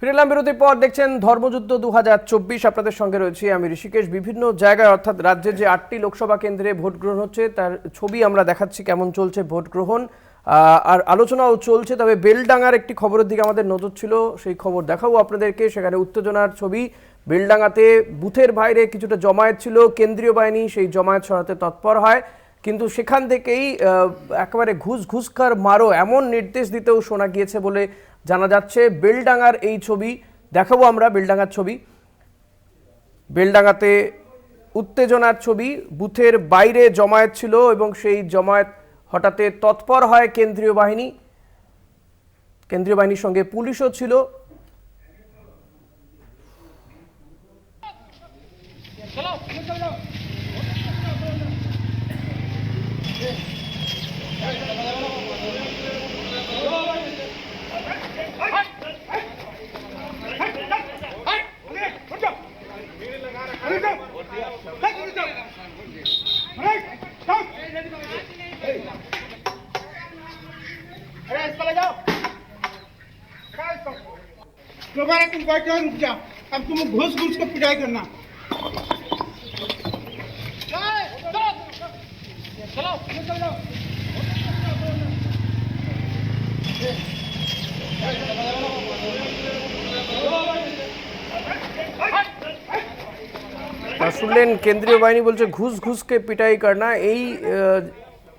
ফিরে এলাম বিরতির পর। দেখছেন ধর্মযুদ্ধ 2024। আপনাদের সঙ্গে রয়েছি আমি ঋষিকেশ। বিভিন্ন জায়গায় অর্থাৎ রাজ্যে যে 8টি লোকসভা কেন্দ্রে ভোট গ্রহণ হচ্ছে তার ছবি আমরা দেখাচ্ছি, কেমন চলছে ভোট গ্রহণ আর আলোচনাও চলছে। তবে বেলডাঙ্গার একটি খবরের দিকে আমাদের নজর ছিল, সেই খবর দেখাবো আপনাদেরকে। সেখানে উত্তেজনার ছবি। বেলডাঙ্গাতে বুথের বাইরে কিছুটা জমায়েত ছিল, কেন্দ্রীয় বাহিনী সেই জমায়েত সরাতে তৎপর হয়, কিন্তু সেখান থেকেই একেবারে ঘুষকার মারো এমন নির্দেশ দিতেও শোনা গিয়েছে বলে জানা যাচ্ছে। বেলডাঙ্গার এই ছবি দেখাবো আমরা, বেলডাঙ্গার ছবি। বেলডাঙ্গাতে উত্তেজনার ছবি, বুথের বাইরে জমায়েত ছিল এবং সেই জমায়েত হঠাৎ তৎপর হয় কেন্দ্রীয় বাহিনীর সঙ্গে পুলিশও ছিল। दोबारा तुम बैठो, रुक जा। अब तुम घुस घुस के पिटाई करना। শুনলেন, কেন্দ্রীয় বাহিনী বলছে ঘুষকে পিটাই করনা। এই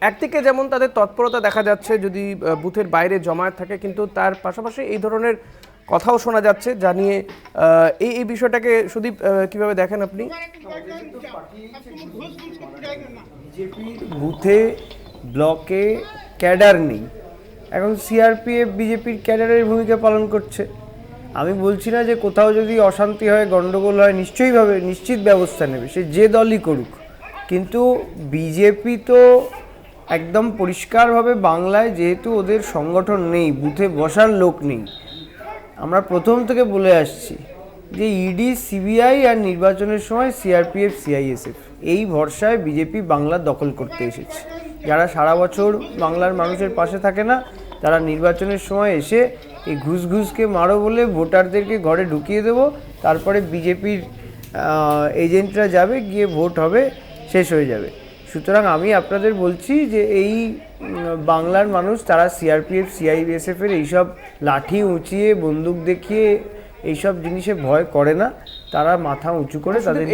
একদিকে যেমন তাদের তৎপরতা দেখা যাচ্ছে যদি বুথের বাইরে জমায়েত থাকে, কিন্তু তার পাশাপাশি এই ধরনের কথাও শোনা যাচ্ছে জানিয়ে এই বিষয়টাকে সুদীপ কিভাবে দেখেন আপনি? বুথে ব্লকে ক্যাডার নেই, এখন সিআরপিএফ বিজেপির ক্যাডারের ভূমিকা পালন করছে। আমি বলছি না যে কোথাও যদি অশান্তি হয়, গণ্ডগোল হয়, নিশ্চিত ব্যবস্থা নেবে, সে যে দলই করুক। কিন্তু বিজেপি তো একদম পরিষ্কারভাবে বাংলায় যেহেতু ওদের সংগঠন নেই, বুথে বসার লোক নেই, আমরা প্রথম থেকে বলে আসছি যে ইডি, সিবিআই আর নির্বাচনের সময় সিআরপিএফ, সিআইএসএফ, এই ভরসায় বিজেপি বাংলা দখল করতে এসেছে। যারা সারা বছর বাংলার মানুষের পাশে থাকে না, তারা নির্বাচনের সময় এসে এই ঘুষকে মারো বলে ভোটারদেরকে ঘরে ঢুকিয়ে দেবো, তারপরে বিজেপির এজেন্টরা যাবে, গিয়ে ভোট হবে, শেষ হয়ে যাবে। সুতরাং আমি আপনাদের বলছি যে এই বাংলার মানুষ, তারা সিআরপিএফ, সিআইএসএফের এইসব লাঠি উঁচিয়ে, বন্দুক দেখিয়ে এইসব জিনিসে ভয় করে না। তারা মাথা উঁচু করে তাদের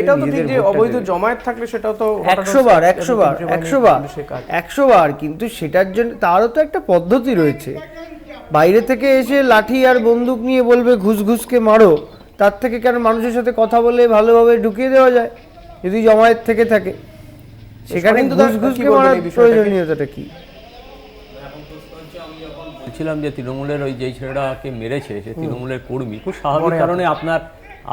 অবৈধ জমায়েত থাকলে সেটাও তো 100 বার, কিন্তু সেটার জন্য তারও তো একটা পদ্ধতি রয়েছে। বাইরে থেকে এসে লাঠি আর বন্দুক নিয়ে বলবে ঘুষকে মারো, তার থেকে কেন মানুষের সাথে কথা বলে ভালোভাবে ঢুকিয়ে দেওয়া যায় যদি জমায়েত থেকে থাকে? সেখানে ঘুষকে মারার প্রয়োজনীয়তাটা কি? বলছিলাম যে তৃণমূলের ওই যে ছেলেটাকে মেরেছে, সে তৃণমূলের কর্মী। খুব স্বাভাবিক কারণে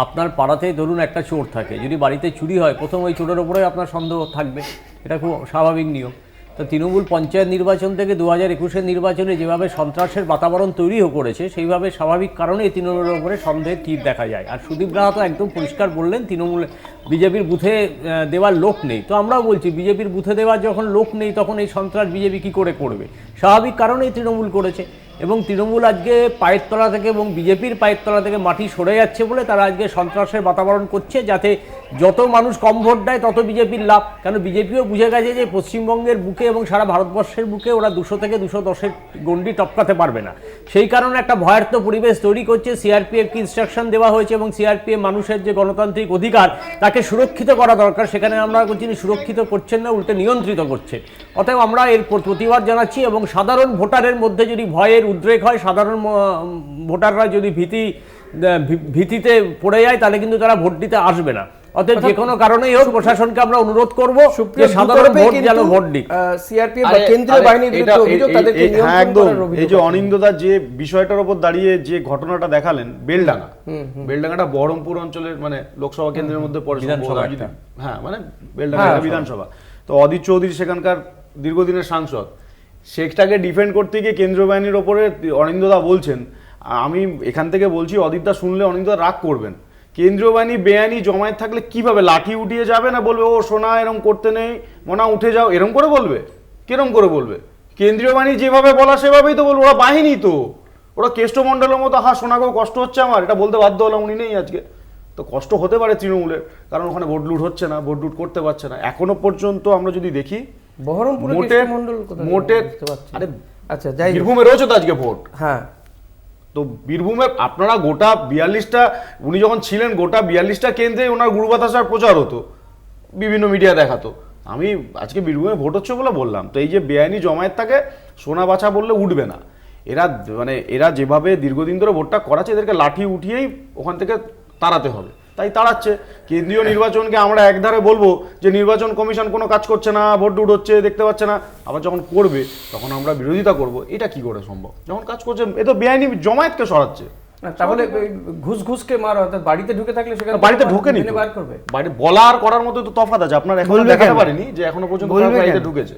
আপনার পাড়াতেই ধরুন একটা চোর থাকে, যদি বাড়িতে চুরি হয় প্রথম ওই চোরের ওপরে আপনার সন্দেহ থাকবে, এটা খুব স্বাভাবিক নিয়ম। তো তৃণমূল পঞ্চায়েত নির্বাচন থেকে 2021-এর নির্বাচনে যেভাবে সন্ত্রাসের বাতাবরণ তৈরি করেছে, সেইভাবে স্বাভাবিক কারণে তৃণমূলের ওপরে সন্দেহের তীর দেখা যায়। আর সুদীপ রাহা তো একদম পরিষ্কার বললেন, তৃণমূল বিজেপির বুথে দেওয়ার লোক নেই। তো আমরাও বলছি বিজেপির বুথে দেওয়ার যখন লোক নেই, তখন এই সন্ত্রাস বিজেপি কী করে করবে? স্বাভাবিক কারণেই তৃণমূল করেছে। এবং তৃণমূল আজকে পায়ের তলা থেকে এবং বিজেপির পায়ের তলা থেকে মাটি সরে যাচ্ছে বলে তারা আজকে সন্ত্রাসের বাতাবরণ করছে, যাতে যত মানুষ কম ভোট দেয় তত বিজেপির লাভ। কেন বিজেপিও বুঝে গেছে যে পশ্চিমবঙ্গের বুকে এবং সারা ভারতবর্ষের বুকে ওরা 200 থেকে 210-এর গণ্ডি টপকাতে পারবে না। সেই কারণে একটা ভয়ার্থ পরিবেশ তৈরি করছে। সিআরপিএফকে ইনস্ট্রাকশন দেওয়া হয়েছে এবং সিআরপিএফ মানুষের যে গণতান্ত্রিক অধিকার তাকে সুরক্ষিত করা দরকার, সেখানে আমরা যিনি সুরক্ষিত করছেন না, উল্টে নিয়ন্ত্রিত করছেন। অতএব আমরা এর প্রতিবাদ জানাচ্ছি এবং সাধারণ ভোটারের মধ্যে যদি ভয়ের উদ্রেক হয়, সাধারণ ভোটাররা যদি ভীতিতে পড়ে যায়, তাহলে কিন্তু তারা ভোট দিতে আসবে না। অতএব যে কোনো কারণেই হোক প্রশাসনকে আমরা অনুরোধ করব যে সাধারণ ভোট যেন ভোট দিক। সিআরপিএফ বা কেন্দ্রীয় বাহিনীর বিরুদ্ধে অভিযোগ, তাদেরকে নিয়ন্ত্রণ করার অভিযোগ। এই যে অনিন্দদা যে বিষয়টার উপর দাঁড়িয়ে যে ঘটনাটা দেখালেন, বেলডাঙ্গাটা বহরমপুর অঞ্চলের মানে লোকসভা কেন্দ্রের মধ্যে পড়ে, হ্যাঁ মানে বেলডাঙ্গা বিধানসভা। তো অদিত চৌধুরী সেখানকার দীর্ঘদিনের সাংসদ, সেটাকে ডিফেন্ড করতে গিয়ে কেন্দ্রীয় বাহিনীর ওপরে অনিন্দদা বলছেন। আমি এখান থেকে বলছি, অদিতদা শুনলে অনিন্দদা রাগ করবেন। কেন্দ্রীয় বাহিনী বেআইনি জমায়েত থাকলে কিভাবে লাঠি উঠিয়ে যাবে না বলবে ও সোনা এরম করতে নেই, মোনা উঠে যাও, এরম করে বলবে? কিরম করে বলবে? কেন্দ্রীয় বাহিনী যেভাবে বলা সেভাবেই তো বলবো, ওরা বাহিনী তো ওরা কেষ্টমণ্ডলের মতো শোনাকেও কষ্ট হচ্ছে আমার, এটা বলতে বাধ্য হলাম, উনি নেই আজকে। তো কষ্ট হতে পারে তৃণমূলের, কারণ ওখানে ভোট লুট হচ্ছে না, ভোট লুট করতে পারছে না এখনো পর্যন্ত। আমরা যদি দেখি বহরমপুরে মোটে কৃষ্ণমণ্ডল কোথায় মোটে বুঝতে পারছি না। আরে আচ্ছা যাই হোক। বীরভূমে রয়েছে তো আজকে ভোট। হ্যাঁ, তো বীরভূমে আপনারা গোটা 42টা, উনি যখন ছিলেন গোটা 42টা কেন্দ্রে ওনার গুরু বাতাসার প্রচার হতো, বিভিন্ন মিডিয়া দেখাতো। আমি আজকে বীরভূমে ভোট হচ্ছে বলে বললাম। তো এই যে বেআইনি জমায়েত থাকে, সোনা বাছা বললে উঠবে না। এরা যেভাবে দীর্ঘদিন ধরে ভোটটা করাচ্ছে, এদেরকে লাঠি উঠিয়েই ওখান থেকে তাড়াতে হবে, তাই তাড়াচ্ছে। কেন্দ্রীয় নির্বাচনকে আমরা একধারে বলবো যে নির্বাচন কমিশন কোনো কাজ করছে না, ভোট লুট হচ্ছে, দেখতে পাচ্ছে না, আবার যখন করবে তখন আমরা বিরোধিতা করব। এটা কি করে সম্ভব? যখন কাজ করছে, এ তো বেআইনি জমায়েতকে সরাচ্ছে। তাহলে ঘুষ ঘুষকে মার, অর্থাৎ বাড়িতে ঢুকে থাকলে সেখানে বাড়িতে ঢোকেনি তো, বার করবে। বাড়ি বলা আর করার মধ্যে তো তফাৎ আছে। আপনার এখনো বলবে দেখাতে কেন? পারেনি যে এখনো পর্যন্ত বলবে কারো বাড়িতে কেন? ঢুকেছে,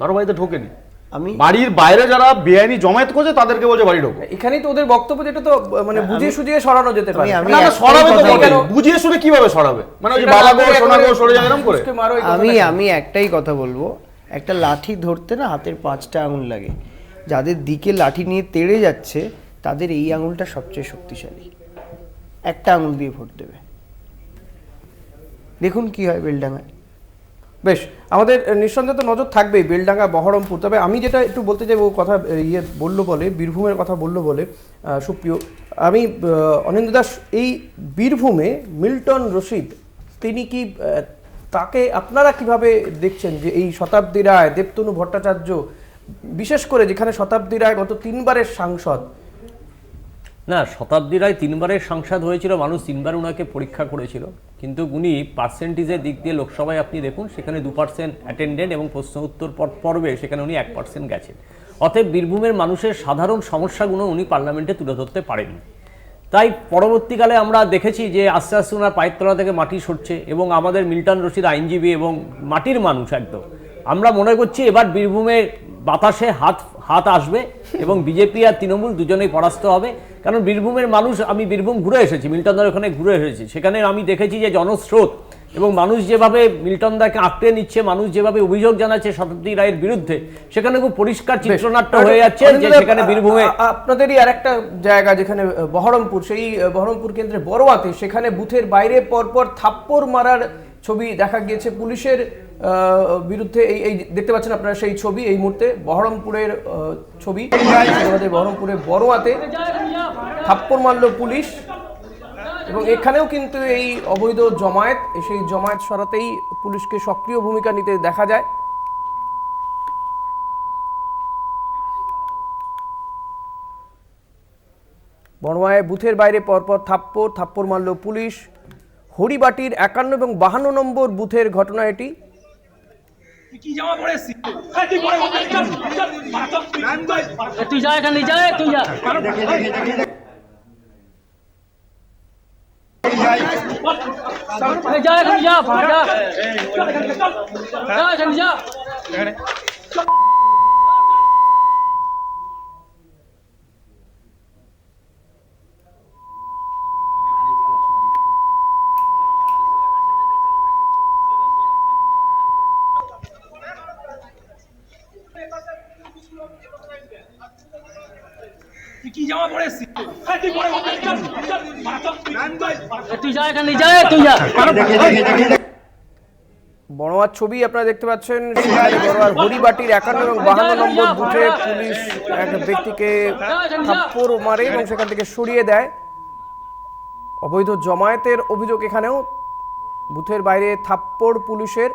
কারো বাড়িতে ঢোকেনি। আমি বাড়ির বাইরে যারা বেআইনি জমায়েত করছে তাদেরকে বলছে বাড়ি ঢোকো। এখানেই তো ওদের বক্তব্য, যেটা তো মানে বুঝিয়ে সুঝিয়ে সরানো যেতে পারে। আমি না না, একটাই সরাবে তো কথা বটেই। বলবো। বুঝিয়ে শুনে কিভাবে সরাবে? মানে ওই যে সেটা বাবা না গো করে সোনা গো একেবারে সরে যায় এরকম করে। ঘুষকে মারো, এই কথাটা আমি একটাই কথা বলবো, একটা লাঠি ধরতে না হাতের 5টা আঙুল লাগে। যাদের দিকে লাঠি নিয়ে তেড়ে যাচ্ছে তাদের এই আঙুলটা সবচেয়ে শক্তিশালী, একটা আঙুল দিয়ে ভোট দেবে। দেখুন কি হয় বেলডাঙ্গায়। বেশ, আমাদের নিঃসন্দেহে তো নজর থাকবেই বেলডাঙ্গা, বহরমপুর। তবে আমি যেটা একটু বলতে চাই, ও কথা বললো বলে, বীরভূমের কথা বললো বলে সুপ্রিয়, আমি অনিন্দ্য দাস, এই বীরভূমে মিল্টন রশিদ, তিনি কি তাকে আপনারা কিভাবে দেখছেন যে এই শতাব্দী রায়, দেবতনু ভট্টাচার্য, বিশেষ করে যেখানে শতাব্দী রায় গত 3বারের সাংসদ? না, শতাব্দী রায় 3বারের সাংসদ হয়েছিল, মানুষ 3বার ওনাকে পরীক্ষা করেছিল, কিন্তু উনি পার্সেন্টেজের দিক দিয়ে লোকসভায় আপনি দেখুন সেখানে 2% অ্যাটেন্ডেন্ট এবং প্রশ্ন উত্তর পর্বে সেখানে উনি 1% গেছেন। অতএব বীরভূমের মানুষের সাধারণ সমস্যাগুলো উনি পার্লামেন্টে তুলে ধরতে পারেননি। তাই পরবর্তীকালে আমরা দেখেছি যে আস্তে আস্তে ওনার পায়ের তলা থেকে মাটি সরছে, এবং আমাদের মিল্টন রশিদ আইনজীবী এবং মাটির মানুষ একদম, আমরা মনে করছি এবার বীরভূমের বাতাসে হাত আসবে এবং বিজেপি আর তৃণমূল দুজনেই পরাস্ত হবে। কারণ বীরভূমের মানুষ, আমি বীরভূম ঘুরে এসেছি, মিল্টনদার ওখানে ঘুরে এসেছি, সেখানে আমি দেখেছি যে জনস্রোত এবং মানুষ যেভাবে মিল্টনদাকে আঁকড়ে নিচ্ছে, মানুষ যেভাবে অভিযোগ জানাচ্ছে শতাব্দী রায়ের বিরুদ্ধে, সেখানে খুব পরিষ্কার চিত্রনাট্য হয়ে যাচ্ছে যে সেখানে বীরভূমে আপনাদেরই আর একটা জায়গা যেখানে বহরমপুর, সেই বহরমপুর কেন্দ্রে বড়োয়াতে, সেখানে বুথের বাইরে পরপর থাপ্পড় মারার ছবি দেখা গিয়েছে পুলিশের বিরুদ্ধে। এই দেখতে পাচ্ছেন আপনারা সেই ছবি, এই মুহূর্তে বহরমপুরের ছবি, আমাদের বহরমপুরের বড়োয়াতে থাপ্পড় মারল পুলিশ। এবং এখানেও কিন্তু এই অবৈধ জমায়েত, সেই জমায়েত সরাতেই পুলিশকে সক্রিয় ভূমিকা নিতে দেখা যায়। বড়োয়ায় বুথের বাইরে পরপর থাপ্পড় মারল পুলিশ। হরিবাটির 51 এবং 52 নম্বর বুথের ঘটনা এটি। তুই যা, এখানে যা, তুই যা, যা এখানে যা, এখানে যা। তুই যা, এখানে যা, তুই যা। বড়োয়ার ছবি আপনারা দেখতে পাচ্ছেন, সেখানে বড়োয়ার হরিবাটির 51 এবং 52 নম্বর বুথে পুলিশ এক ব্যক্তিকে থাপ্পড় মারে এবং সেখান থেকে সরিয়ে দেয়। অবৈধ জমায়েতের অভিযোগ এখানেও, বুথের বাইরে থাপ্পড় পুলিশের।